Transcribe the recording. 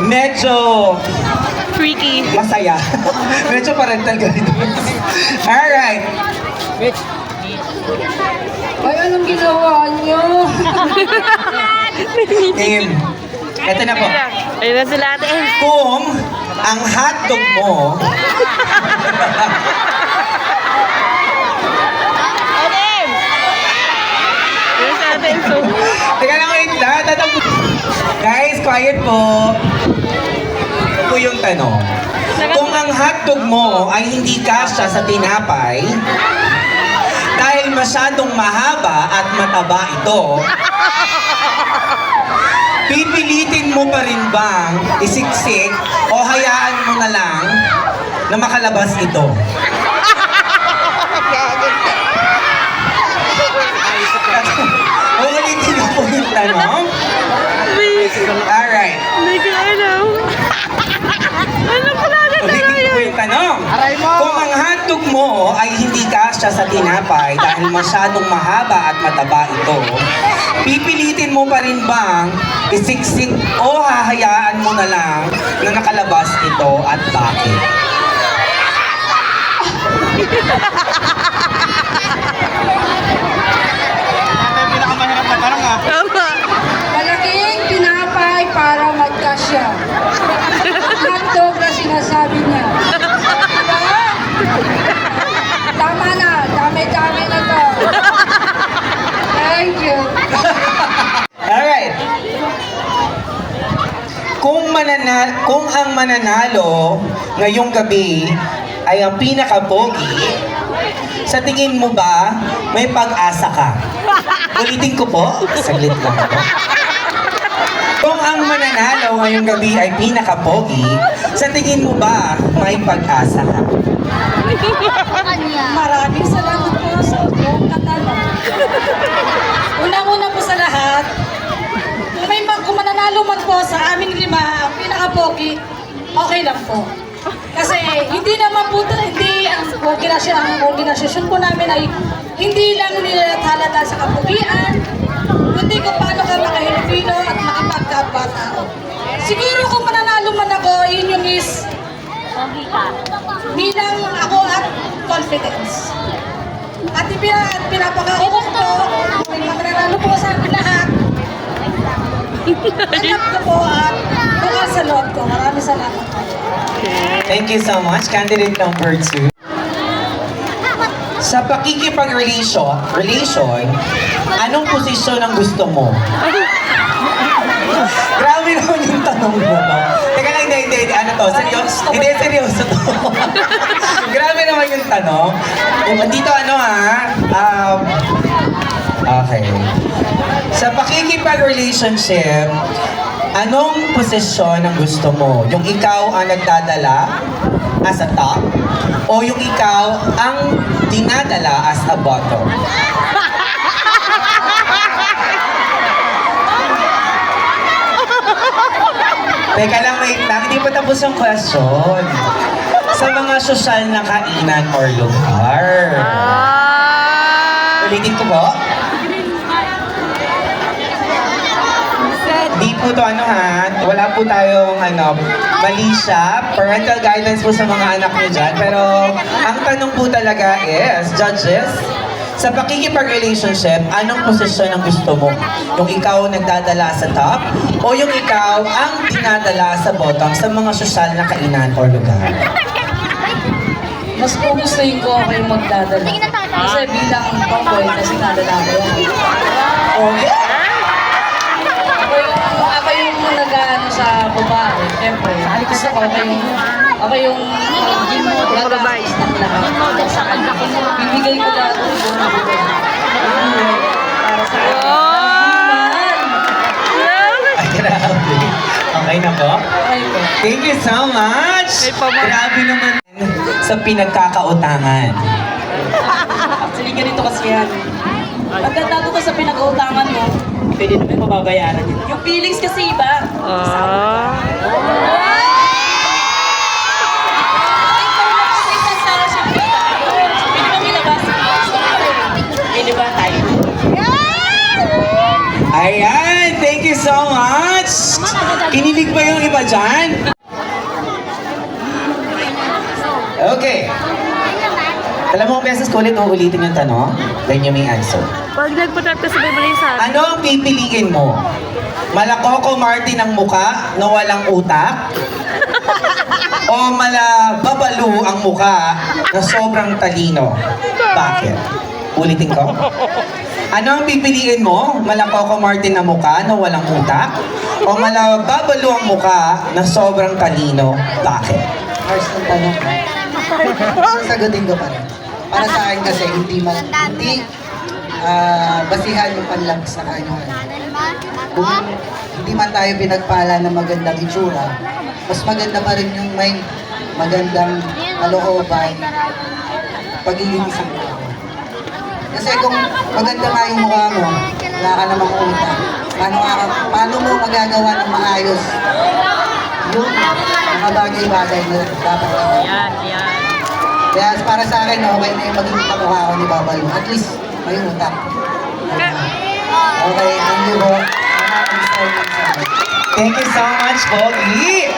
medyo Freaky. masaya. Medyo parental guidance. Alright. Ay, anong ginawa niyo? Team. Ito na po. Ayun na sila ate. Kung ang hotdog mo Adam! Ayun sa ate. So, Teka lang, wait lang. Guys, quiet po. Ito po yung tanong. Kung ang hotdog mo ay hindi kasya sa tinapay, dahil masyadong mahaba at mataba ito, pipilitin mo pa rin bang isiksik o hayaan mo na lang na makalabas ito? Ulitin ko po yung tanong. Alright. hindi ko alam. Ano pala na Ulitin ko po yung tanong. Kung ang hotdog mo ay hindi kasya sa tinapay dahil masyadong mahaba at mataba ito, pipilitin mo pa rin bang isiksik o hahayaan mo na lang na nakalabas ito at bakit? Tama. Malaking tinapay para magkasya. Hotdog na sinasabi niya. Diba? Tama na. Dami-dami na to. Thank you. Alright. Kung ang mananalo ngayong gabi ay ang pinaka-pogi, sa tingin mo ba may pag-asa ka? Ulitin ko po. Saglit lang po. Kung ang mananalo ngayong gabi ay pinaka-pogi, sa tingin mo ba may pag-asa ka? Maraming salamat po sa inyong katanong. Unang-una po sa lahat, kung mananalo man po sa aming lima, ang pinaka-pogi, okay lang po. Kasi hindi naman po, hindi ang organisasyon po namin ay hindi lang nilalata sa kapugian, kundi kung paano ka maka-Filipino at makipagkapwa-tao. Siguro kung mananalo man ako, yun yung is bilang ako at confidence. At pinapakako ko po, kung mananalo po sa amin lahat, anak ko po at bukas sa loob ko. Maraming salamat po. Thank you so much. Candidate number 2. Sa pakikipag-relation, anong posisyon ang gusto mo? Grabe naman yung tanong mo, no? Teka lang, hindi. Ano to? Seryoso? Hindi, seryoso to. Grabe naman yung tanong. Dito ano okay. Sa pakikipag-relationship, anong posisyon ang gusto mo? Yung ikaw ang nagdadala as a top? O yung ikaw ang dinadala as a bottom? Teka lang, wait lang. Hindi pa tapos ang question. Sa mga sosyal na kainan or lugar. Ulitin ko po. Di po to wala po tayong mali siya. Parental guidance po sa mga anak niyo dyan. Pero ang tanong po talaga is, judges, sa pakikipag-relationship, anong posisyon ang gusto mo? Yung ikaw nagdadala sa top o yung ikaw ang dinadala sa bottom sa mga sosyal na kainan o lugar? Mas gugustuhin ko ako yung magdadala. Kasi bilang tomboy, kasi nadala ko yun. Okay? Ako yung nag-ano sa babae. Siyempre, gusto ko ako yung Babae. ng lahat. Sa kanya, bibigay ko lahat ng buong para sa akin. Ay, grabe. Okay na po? Okay po. Thank you so much! May pamang- Grabe naman sa pinagkakautangan. Actually, ganito kasi yan. Pagkatado ka sa pinag-uutangan mo, pwede naman mababayaran yun. Yung feelings kasi iba. Pwede ba tayo? Ayan! Thank you so much! Kinilig pa yung iba dyan? Okay. Alam mo, beses ko ulit uulitin yung tanong, then you may answer. Pag nagpatap ka sa Biblia sa akin. Ano ang pipiliin mo? Malakoko Martin ang muka na walang utak? O malababalo ang muka na sobrang talino? Bakit? Ulitin ko. Ano ang pipiliin mo? Malakoko Martin ang muka na walang utak? O malababalo ang muka na sobrang talino? Bakit? Harsh ng tanong ko. Sasagutin ko pa rin. Para sa akin kasi hindi basihan yung panlag sa kanya. Kung hindi man tayo pinagpala ng magandang itsura, mas maganda pa rin yung may magandang kalooban, pagiging isang tao. Kasi kung maganda nga yung mukha mo, wala ka namang utang, paano mo magagawa ng maayos yung mga bagay-bagay na dapat gawin? Yan. Kaya para sa akin, okay na yung maging kamukha ko ni Babalo. At least, may utak. Okay, thank you po. Thank you so much, Pogi!